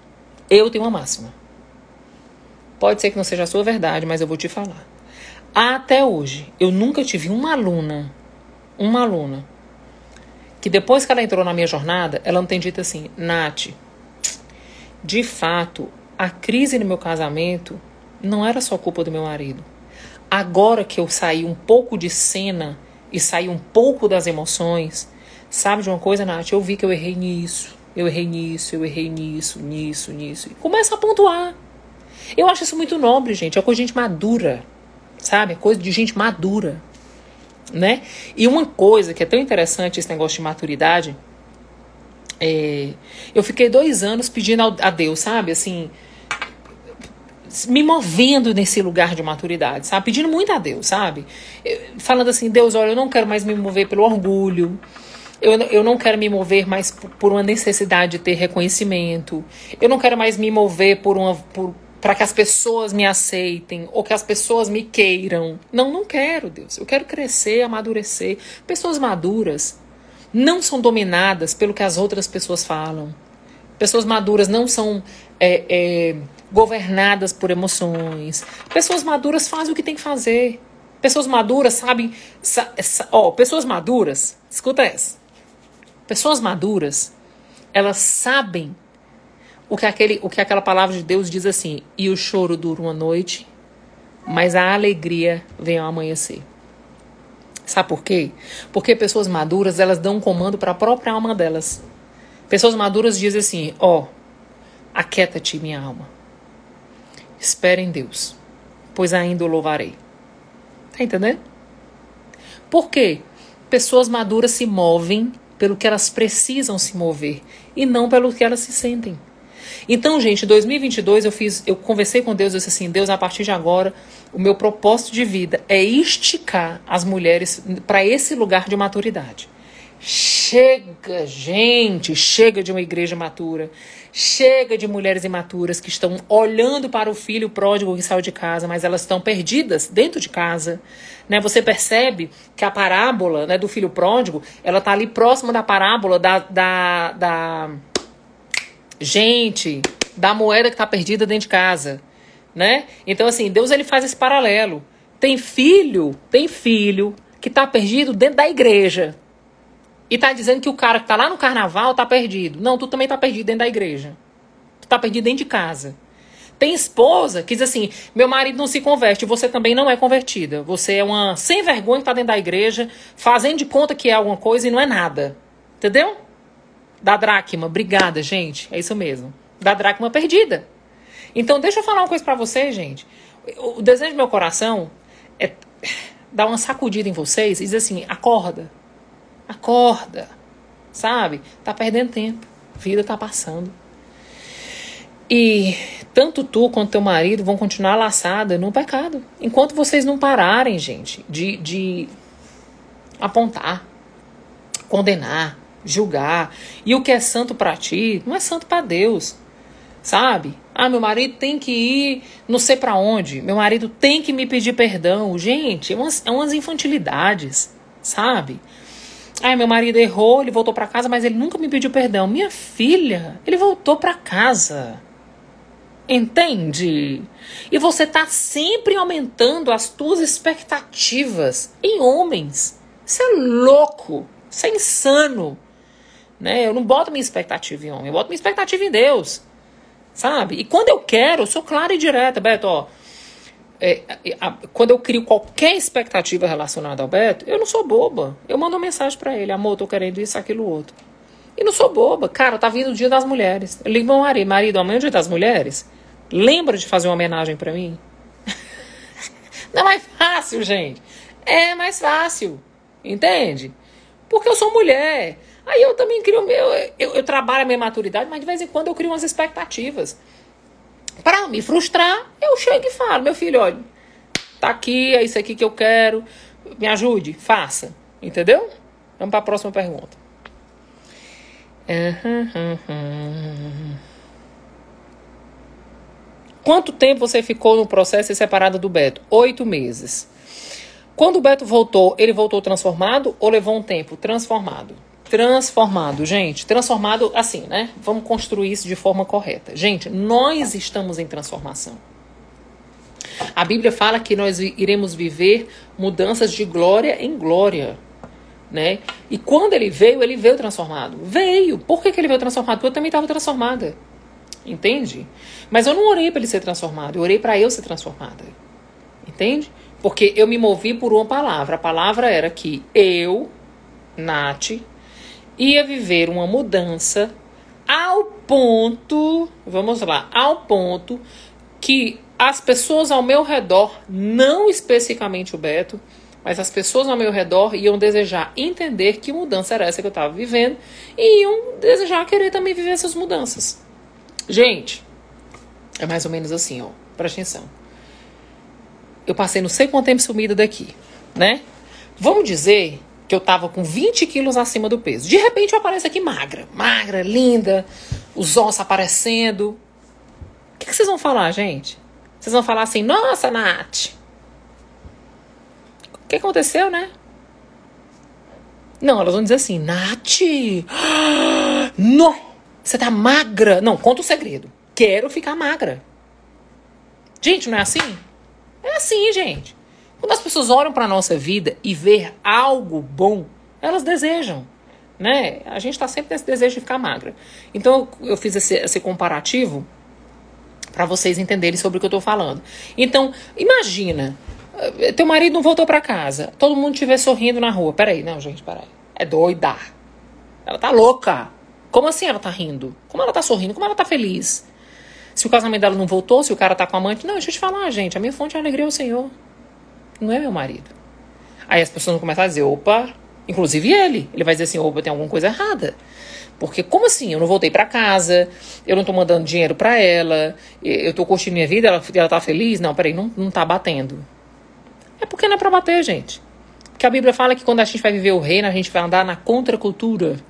Pode ser que não seja a sua verdade, mas eu vou te falar. Até hoje, eu nunca tive uma aluna, que depois que ela entrou na minha jornada, ela não tem dito assim, Nath, de fato, a crise no meu casamento não era só culpa do meu marido. Agora que eu saí um pouco de cena e saí um pouco das emoções, sabe de uma coisa, Nath? Eu vi que eu errei nisso. E começa a pontuar. Eu acho isso muito nobre, gente. É coisa de gente madura. Sabe? É coisa de gente madura. Né? E uma coisa que é tão interessante, esse negócio de maturidade, eu fiquei 2 anos pedindo a Deus, sabe? Assim, me movendo nesse lugar de maturidade, sabe? Pedindo muito a Deus, sabe? Falando assim, Deus, olha, eu não quero mais me mover pelo orgulho. Eu não quero me mover mais por uma necessidade de ter reconhecimento. Eu não quero mais me mover para que as pessoas me aceitem ou que as pessoas me queiram. Não quero, Deus. Eu quero crescer, amadurecer. Pessoas maduras não são dominadas pelo que as outras pessoas falam. Pessoas maduras não são governadas por emoções. Pessoas maduras fazem o que tem que fazer. Pessoas maduras sabem... pessoas maduras... Escuta essa. Pessoas maduras, elas sabem o que aquela palavra de Deus diz assim: e o choro dura uma noite, mas a alegria vem ao amanhecer. Sabe por quê? Porque pessoas maduras, elas dão um comando para a própria alma delas. Pessoas maduras dizem assim: aquieta-te, minha alma. Espera em Deus, pois ainda o louvarei. Tá entendendo? Por quê? Pessoas maduras se movem pelo que elas precisam se mover e não pelo que elas se sentem. Então, gente, em 2022 eu conversei com Deus e disse assim: Deus, a partir de agora, o meu propósito de vida é esticar as mulheres para esse lugar de maturidade. Chega, gente, chega de uma igreja matura, chega de mulheres imaturas que estão olhando para o filho pródigo que saiu de casa, mas elas estão perdidas dentro de casa, né? Você percebe que a parábola, né, do filho pródigo, ela está ali próxima da parábola da moeda que está perdida dentro de casa, né? Então, assim, Deus, ele faz esse paralelo. Tem filho que está perdido dentro da igreja. E tá dizendo que o cara que tá lá no carnaval tá perdido. Não, tu também tá perdido dentro da igreja. Tu tá perdido dentro de casa. Tem esposa que diz assim: meu marido não se converte, você também não é convertida. Você é uma sem vergonha que tá dentro da igreja, fazendo de conta que é alguma coisa e não é nada. Entendeu? Da dracma. Obrigada, gente. É isso mesmo. Da dracma perdida. Então, deixa eu falar uma coisa pra vocês, gente. O desejo do meu coração é dar uma sacudida em vocês e dizer assim: acorda. Acorda, sabe? Tá perdendo tempo. A vida tá passando. E tanto tu quanto teu marido vão continuar laçados no pecado. Enquanto vocês não pararem, gente, de apontar, condenar, julgar. E o que é santo pra ti, não é santo pra Deus. Sabe? Meu marido tem que ir não sei pra onde. Meu marido tem que me pedir perdão. Gente, é umas infantilidades, sabe? Meu marido errou, ele voltou para casa, mas ele nunca me pediu perdão. Minha filha, ele voltou para casa. Entende? E você tá sempre aumentando as tuas expectativas em homens. Isso é louco. Isso é insano. Né? Eu não boto minha expectativa em homem, eu boto minha expectativa em Deus. Sabe? E quando eu quero, eu sou clara e direta, Beto, quando eu crio qualquer expectativa relacionada ao Beto, eu não sou boba. Eu mando uma mensagem pra ele: amor, tô querendo isso, aquilo, outro. E não sou boba. Cara, tá vindo o Dia das Mulheres. Eu ligo pro meu marido, amanhã é o Dia das Mulheres. Lembra de fazer uma homenagem pra mim? Não é mais fácil, gente. É mais fácil. Entende? Porque eu sou mulher. Aí eu também crio o meu... Eu trabalho a minha maturidade, mas de vez em quando eu crio umas expectativas. Para me frustrar, eu chego e falo: meu filho, olha, tá aqui, é isso aqui que eu quero, me ajude, faça. Entendeu? Vamos para a próxima pergunta. Quanto tempo você ficou no processo de separada do Beto? 8 meses. Quando o Beto voltou, ele voltou transformado ou levou um tempo? Transformado. Transformado, gente. Transformado assim, né? Vamos construir isso de forma correta. Gente, nós estamos em transformação. A Bíblia fala que nós iremos viver mudanças de glória em glória, né? E quando ele veio transformado. Veio. Por que ele veio transformado? Porque eu também estava transformada. Entende? Mas eu não orei para ele ser transformado. Eu orei para eu ser transformada. Entende? Porque eu me movi por uma palavra. A palavra era que eu, Nath, ia viver uma mudança ao ponto, vamos lá, ao ponto que as pessoas ao meu redor, não especificamente o Beto, mas as pessoas ao meu redor iam desejar entender que mudança era essa que eu estava vivendo e iam desejar querer também viver essas mudanças. Gente, é mais ou menos assim, ó. Presta atenção. Eu passei não sei quanto tempo sumida daqui, né? Vamos dizer que eu tava com 20 quilos acima do peso. De repente eu apareço aqui magra, linda, os ossos aparecendo. O que vocês vão falar, gente? Vocês vão falar assim, nossa, Nath, o que aconteceu, né? Não, elas vão dizer assim, Nath, não, você tá magra. Não, conta o segredo. Quero ficar magra. Gente, não é assim? É assim, gente. Quando as pessoas olham para a nossa vida e ver algo bom, elas desejam, né? A gente está sempre nesse desejo de ficar magra. Então, eu fiz esse comparativo para vocês entenderem sobre o que eu estou falando. Então, imagina, teu marido não voltou para casa, todo mundo estiver sorrindo na rua. Peraí, não, gente, peraí. É doida. Ela tá louca. Como assim ela tá rindo? Como ela tá sorrindo? Como ela tá feliz? Se o casamento dela não voltou, se o cara tá com a amante... Não, deixa eu te falar, gente, a minha fonte de alegria é o Senhor. Não é meu marido. Aí as pessoas vão começar a dizer, opa, inclusive ele vai dizer assim, opa, tem alguma coisa errada. Porque como assim? Eu não voltei pra casa, eu não tô mandando dinheiro pra ela, eu tô curtindo minha vida, ela tá feliz? Não, peraí, não tá batendo. É porque não é pra bater, gente. Porque a Bíblia fala que quando a gente vai viver o reino, a gente vai andar na contracultura.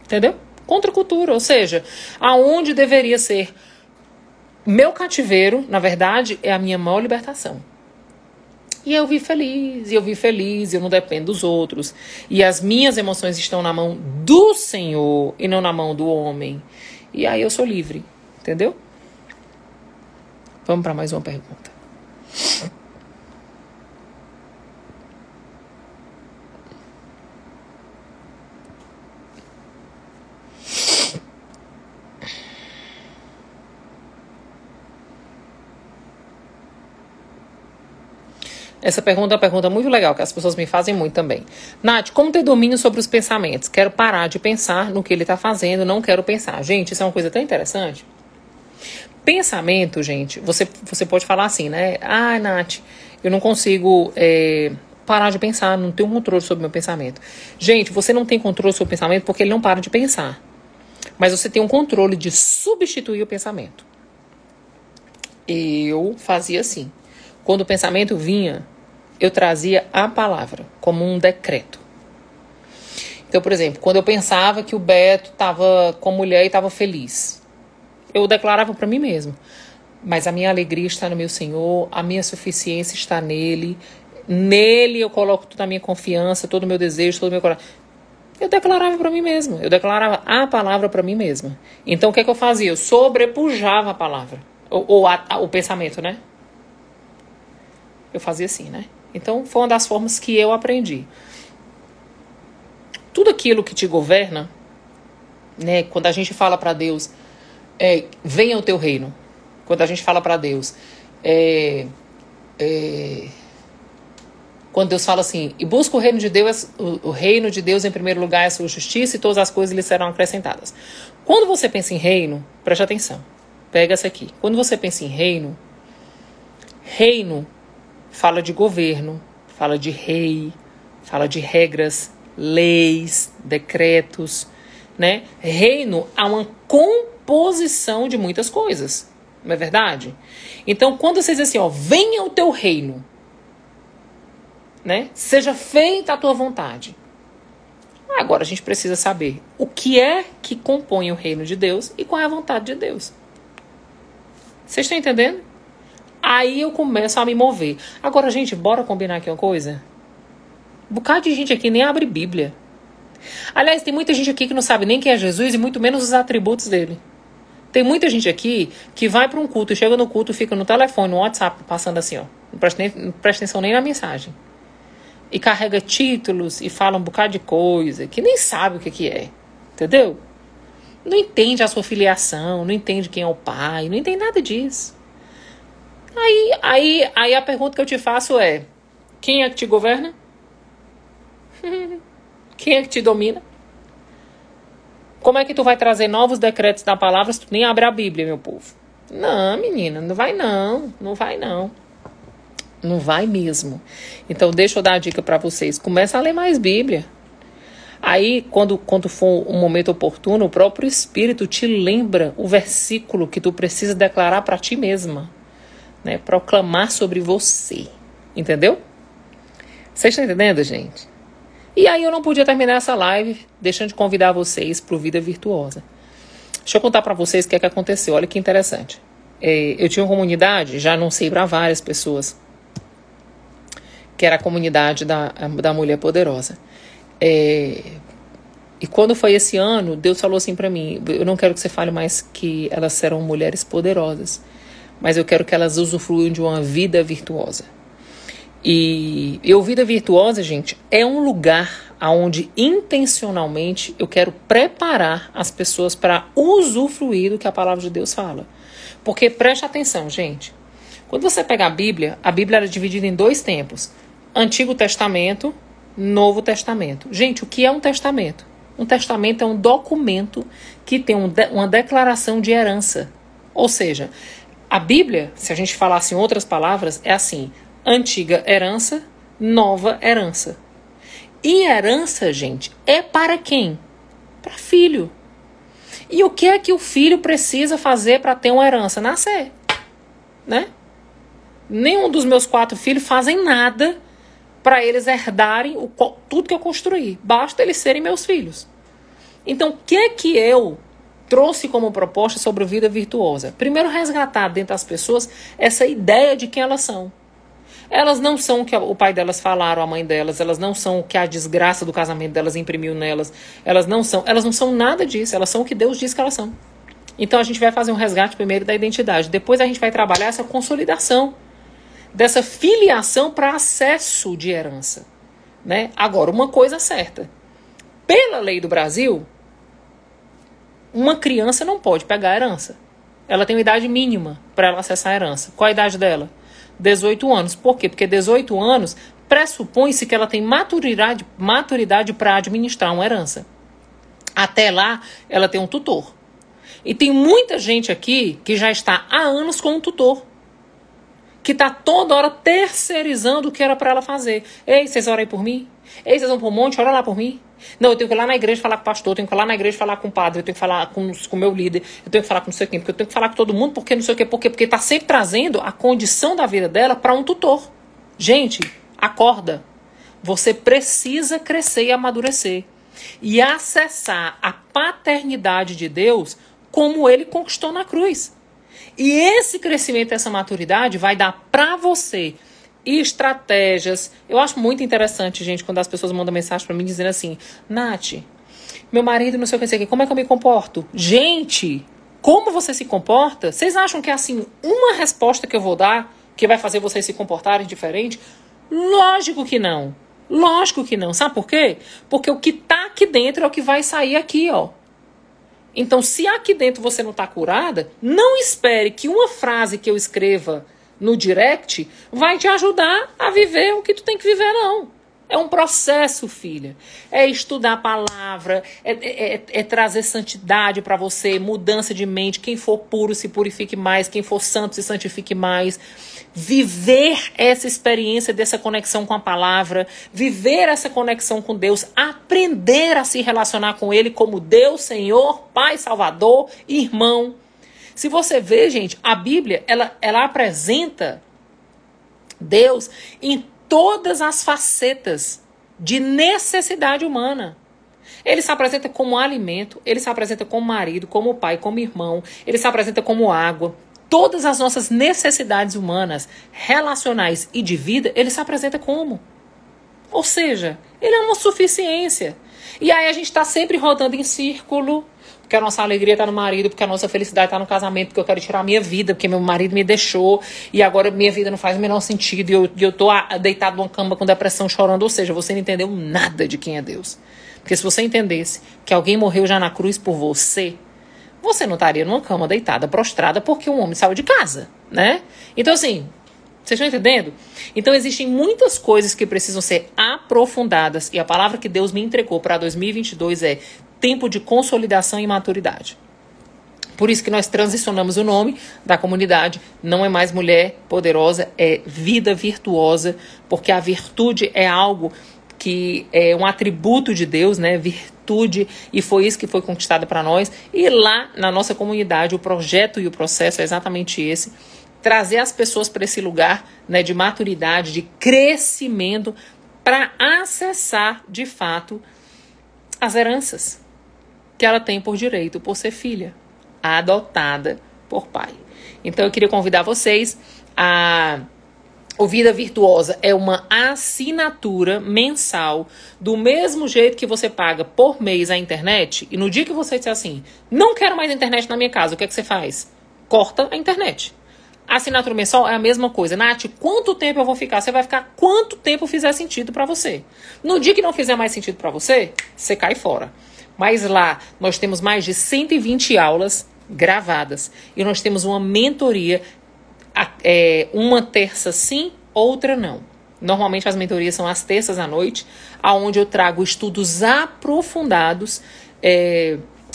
Entendeu? Contracultura, ou seja, aonde deveria ser meu cativeiro, na verdade, é a minha maior libertação. E eu vi feliz, eu não dependo dos outros. E as minhas emoções estão na mão do Senhor e não na mão do homem. E aí eu sou livre, entendeu? Vamos para mais uma pergunta. Essa pergunta é uma pergunta muito legal, que as pessoas me fazem muito também. Nath, como ter domínio sobre os pensamentos? Quero parar de pensar no que ele está fazendo, não quero pensar. Gente, isso é uma coisa tão interessante. Pensamento, gente, você pode falar assim, né? Ah, Nath, eu não consigo parar de pensar, não tenho controle sobre o meu pensamento. Gente, você não tem controle sobre o pensamento porque ele não para de pensar. Mas você tem um controle de substituir o pensamento. Eu fazia assim. Quando o pensamento vinha, eu trazia a palavra como um decreto. Então, por exemplo, quando eu pensava que o Beto estava com a mulher e estava feliz, eu declarava para mim mesmo, mas a minha alegria está no meu Senhor, a minha suficiência está nele eu coloco toda a minha confiança, todo o meu desejo, todo o meu coração. Eu declarava para mim mesma, eu declarava a palavra para mim mesma. Então, o que é que eu fazia? Eu sobrepujava a palavra, o pensamento, né? Eu fazia assim, né? Então, foi uma das formas que eu aprendi. Tudo aquilo que te governa, né? Quando a gente fala para Deus, venha o teu reino. Quando a gente fala para Deus, quando Deus fala assim, e busca o reino de Deus em primeiro lugar é a sua justiça e todas as coisas lhe serão acrescentadas. Quando você pensa em reino, preste atenção, pega essa aqui. Quando você pensa em reino fala de governo, fala de rei, fala de regras, leis, decretos, né? Reino há uma composição de muitas coisas, não é verdade? Então, quando você diz assim, ó, venha o teu reino, né? Seja feita a tua vontade. Agora a gente precisa saber o que é que compõe o reino de Deus e qual é a vontade de Deus. Vocês estão entendendo? Aí eu começo a me mover. Agora, gente, bora combinar aqui uma coisa? Um bocado de gente aqui nem abre Bíblia. Aliás, tem muita gente aqui que não sabe nem quem é Jesus e muito menos os atributos dele. Tem muita gente aqui que vai para um culto, chega no culto, fica no telefone, no WhatsApp, passando assim, ó. Não presta atenção nem na mensagem. E carrega títulos e fala um bocado de coisa que nem sabe o que é. Entendeu? Não entende a sua filiação, não entende quem é o pai, não entende nada disso. Aí a pergunta que eu te faço é, quem é que te governa? Quem é que te domina? Como é que tu vai trazer novos decretos da palavra se tu nem abre a Bíblia, meu povo? Não, menina, não vai não. Não vai não. Não vai mesmo. Então, deixa eu dar a dica para vocês. Começa a ler mais Bíblia. Aí, quando for um momento oportuno, o próprio Espírito te lembra o versículo que tu precisa declarar para ti mesma. né? Proclamar sobre você. Entendeu? Vocês estão entendendo, gente? E aí eu não podia terminar essa live deixando de convidar vocês para o Vida Virtuosa. Deixa eu contar para vocês o que é que aconteceu. Olha que interessante. Eu tinha uma comunidade, já anunciei para várias pessoas, que era a comunidade da Mulher Poderosa. E quando foi esse ano, Deus falou assim para mim: eu não quero que você fale mais que elas serão mulheres poderosas, mas eu quero que elas usufruam de uma vida virtuosa. E vida virtuosa, gente, é um lugar onde intencionalmente eu quero preparar as pessoas para usufruir do que a palavra de Deus fala. Porque preste atenção, gente. Quando você pega a Bíblia era dividida em 2 tempos: Antigo Testamento, Novo Testamento. Gente, o que é um testamento? Um testamento é um documento que tem uma declaração de herança. Ou seja, a Bíblia, se a gente falasse em outras palavras, é assim: antiga herança, nova herança. E herança, gente, é para quem? Para filho. E o que é que o filho precisa fazer para ter uma herança? Nascer, né? Nenhum dos meus 4 filhos fazem nada para eles herdarem tudo que eu construí. Basta eles serem meus filhos. Então, o que é que eu trouxe como proposta sobre vida virtuosa? Primeiro, resgatar dentro das pessoas essa ideia de quem elas são. Elas não são o que o pai delas falaram, a mãe delas. Elas não são o que a desgraça do casamento delas imprimiu nelas. Elas não são nada disso. Elas são o que Deus diz que elas são. Então, a gente vai fazer um resgate primeiro da identidade. Depois, a gente vai trabalhar essa consolidação dessa filiação para acesso de herança, né? Agora, uma coisa certa: pela lei do Brasil, uma criança não pode pegar a herança. Ela tem uma idade mínima para ela acessar a herança. Qual a idade dela? 18 anos. Por quê? Porque 18 anos pressupõe-se que ela tem maturidade para administrar uma herança. Até lá, ela tem um tutor. E tem muita gente aqui que já está há anos com um tutor, que está toda hora terceirizando o que era para ela fazer. Ei, vocês oram aí por mim? Ei, vocês vão para o monte, ora lá por mim? Não, eu tenho que ir lá na igreja falar com o pastor, eu tenho que ir lá na igreja falar com o padre, eu tenho que falar com o meu líder, eu tenho que falar com não sei quem, porque eu tenho que falar com todo mundo, porque não sei o quê, porque está sempre trazendo a condição da vida dela para um tutor. Gente, acorda. Você precisa crescer e amadurecer e acessar a paternidade de Deus como ele conquistou na cruz. E esse crescimento, essa maturidade vai dar para você estratégias. Eu acho muito interessante, gente, quando as pessoas mandam mensagem para mim dizendo assim: Nath, meu marido não sei o que, como é que eu me comporto? Gente, como você se comporta? Vocês acham que é assim uma resposta que eu vou dar que vai fazer vocês se comportarem diferente? Lógico que não. Lógico que não. Sabe por quê? Porque o que tá aqui dentro é o que vai sair aqui, ó. Então, se aqui dentro você não está curada, não espere que uma frase que eu escreva no direct vai te ajudar a viver o que tu tem que viver, não. É um processo, filha. É estudar a palavra, é trazer santidade para você, mudança de mente. Quem for puro se purifique mais, quem for santo se santifique mais. Viver essa experiência dessa conexão com a palavra, viver essa conexão com Deus, aprender a se relacionar com Ele como Deus, Senhor, Pai, Salvador, irmão. Se você vê, gente, a Bíblia, ela apresenta Deus em todas as facetas de necessidade humana. Ele se apresenta como alimento, ele se apresenta como marido, como pai, como irmão, ele se apresenta como água. Todas as nossas necessidades humanas, relacionais e de vida, ele se apresenta como? Ou seja, ele é uma suficiência. E aí a gente está sempre rodando em círculo, porque a nossa alegria está no marido, porque a nossa felicidade está no casamento, porque eu quero tirar a minha vida, porque meu marido me deixou, e agora minha vida não faz o menor sentido, e eu estou deitado numa cama com depressão, chorando. Ou seja, você não entendeu nada de quem é Deus. Porque se você entendesse que alguém morreu já na cruz por você não estaria numa cama deitada, prostrada, porque um homem saiu de casa, né? Então, assim, vocês estão entendendo? Então, existem muitas coisas que precisam ser aprofundadas, e a palavra que Deus me entregou para 2022 é tempo de consolidação e maturidade. Por isso que nós transicionamos o nome da comunidade. Não é mais Mulher Poderosa, é Vida Virtuosa, porque a virtude é algo que é um atributo de Deus, né? Virtude, e foi isso que foi conquistado para nós. E lá na nossa comunidade, o projeto e o processo é exatamente esse: trazer as pessoas para esse lugar, né, de maturidade, de crescimento, para acessar, de fato, as heranças que ela tem por direito, por ser filha, adotada por pai. Então, eu queria convidar vocês a... O Vida Virtuosa é uma assinatura mensal, do mesmo jeito que você paga por mês a internet, e no dia que você disser assim, não quero mais internet na minha casa, o que é que você faz? Corta a internet. A assinatura mensal é a mesma coisa. Nath, quanto tempo eu vou ficar? Você vai ficar quanto tempo fizer sentido para você. No dia que não fizer mais sentido para você, você cai fora. Mas lá nós temos mais de 120 aulas gravadas, e nós temos uma mentoria, uma terça sim, outra não. Normalmente as mentorias são às terças à noite, onde eu trago estudos aprofundados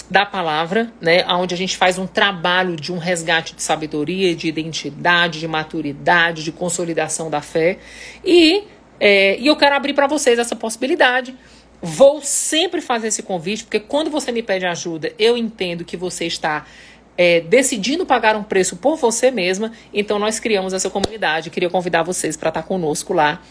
da palavra, né, onde a gente faz um trabalho de um resgate de sabedoria, de identidade, de maturidade, de consolidação da fé. E eu quero abrir para vocês essa possibilidade. Vou sempre fazer esse convite, porque quando você me pede ajuda, eu entendo que você está decidindo pagar um preço por você mesma. Então nós criamos essa comunidade. Queria convidar vocês para estar conosco lá.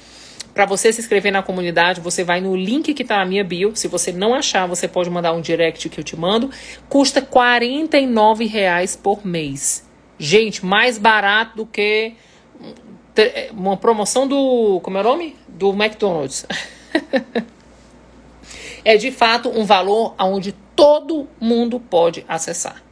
Para você se inscrever na comunidade, você vai no link que está na minha bio. Se você não achar, você pode mandar um direct que eu te mando. Custa R$ 49,00 por mês. Gente, mais barato do que uma promoção do... Como é o nome? Do McDonald's. É de fato um valor onde todo mundo pode acessar,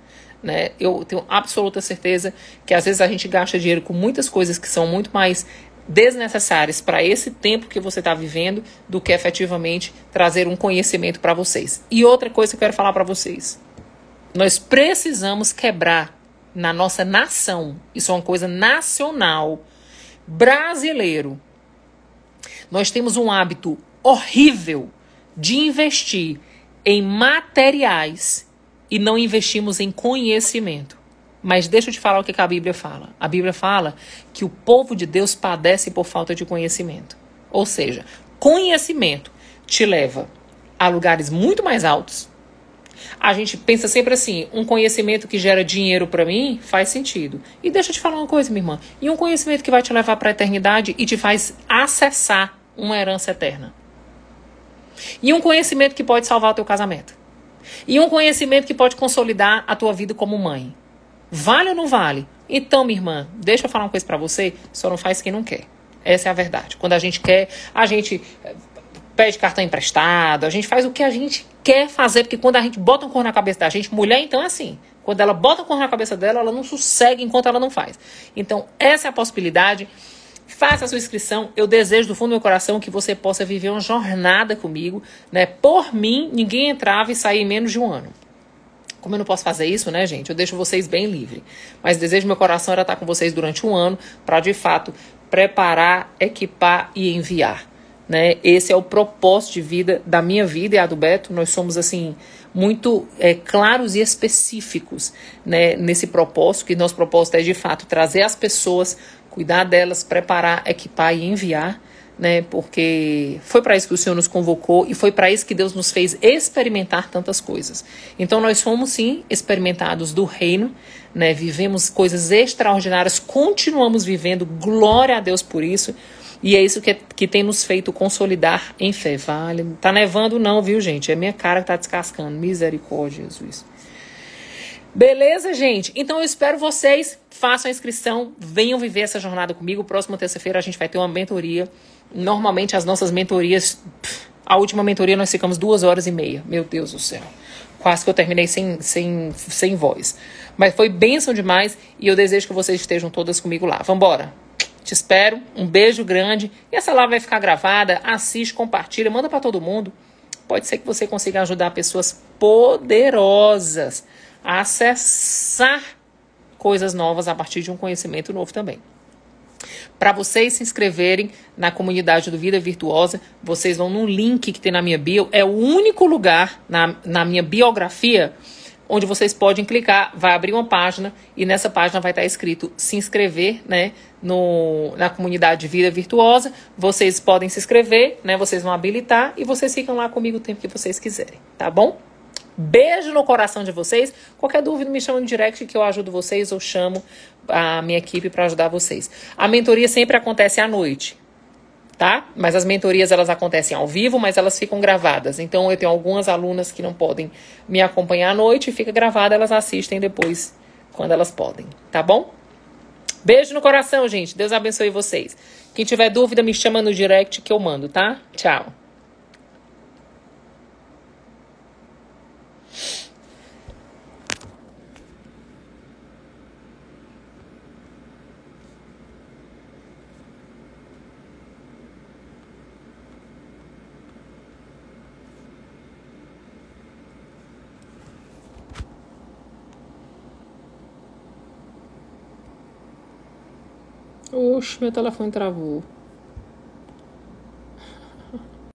né? Eu tenho absoluta certeza que às vezes a gente gasta dinheiro com muitas coisas que são muito mais desnecessárias para esse tempo que você está vivendo do que efetivamente trazer um conhecimento para vocês. E outra coisa que eu quero falar para vocês. Nós precisamos quebrar na nossa nação, isso é uma coisa nacional, brasileiro. Nós temos um hábito horrível de investir em materiais e não investimos em conhecimento. Mas deixa eu te falar o que a Bíblia fala. A Bíblia fala que o povo de Deus padece por falta de conhecimento. Ou seja, conhecimento te leva a lugares muito mais altos. A gente pensa sempre assim, um conhecimento que gera dinheiro para mim faz sentido. E deixa eu te falar uma coisa, minha irmã. E um conhecimento que vai te levar para a eternidade e te faz acessar uma herança eterna. E um conhecimento que pode salvar o teu casamento. E um conhecimento que pode consolidar a tua vida como mãe. Vale ou não vale? Então, minha irmã, deixa eu falar uma coisa pra você, só não faz quem não quer. Essa é a verdade. Quando a gente quer, a gente pede cartão emprestado, a gente faz o que a gente quer fazer, porque quando a gente bota um cor na cabeça da gente, mulher então é assim. Quando ela bota um cor na cabeça dela, ela não sossega enquanto ela não faz. Então, essa é a possibilidade. Faça a sua inscrição. Eu desejo do fundo do meu coração que você possa viver uma jornada comigo, né? Por mim, ninguém entrava e saía em menos de um ano. Como eu não posso fazer isso, né, gente? Eu deixo vocês bem livres. Mas o desejo do meu coração era estar com vocês durante um ano para, de fato, preparar, equipar e enviar, né? Esse é o propósito de vida da minha vida e a do Beto. Nós somos, assim, muito claros e específicos, né, nesse propósito, que nosso propósito é, de fato, trazer as pessoas, cuidar delas, preparar, equipar e enviar, né? Porque foi para isso que o Senhor nos convocou e foi para isso que Deus nos fez experimentar tantas coisas. Então nós somos sim experimentados do reino, né? Vivemos coisas extraordinárias, continuamos vivendo, glória a Deus por isso. E é isso que tem nos feito consolidar em fé. Vale, tá nevando não, viu, gente? É minha cara que tá descascando. Misericórdia, Jesus. Beleza, gente? Então eu espero vocês, façam a inscrição, venham viver essa jornada comigo. Próxima terça-feira a gente vai ter uma mentoria. Normalmente as nossas mentorias, a última mentoria nós ficamos 2h30. Meu Deus do céu. Quase que eu terminei sem voz. Mas foi bênção demais e eu desejo que vocês estejam todas comigo lá. Vambora. Te espero. Um beijo grande. E essa live vai ficar gravada. Assiste, compartilha, manda para todo mundo. Pode ser que você consiga ajudar pessoas poderosas a acessar coisas novas a partir de um conhecimento novo também. Para vocês se inscreverem na comunidade do Vida Virtuosa, vocês vão no link que tem na minha bio. É o único lugar na minha biografia onde vocês podem clicar, vai abrir uma página e nessa página vai estar escrito se inscrever, né, na comunidade Vida Virtuosa. Vocês podem se inscrever, né, vocês vão habilitar e vocês ficam lá comigo o tempo que vocês quiserem, tá bom? Beijo no coração de vocês. Qualquer dúvida, me chama no direct que eu ajudo vocês ou chamo a minha equipe para ajudar vocês. A mentoria sempre acontece à noite, tá? Mas as mentorias, elas acontecem ao vivo, mas elas ficam gravadas. Então, eu tenho algumas alunas que não podem me acompanhar à noite, fica gravada, elas assistem depois, quando elas podem, tá bom? Beijo no coração, gente. Deus abençoe vocês. Quem tiver dúvida, me chama no direct que eu mando, tá? Tchau. Oxe, meu telefone travou.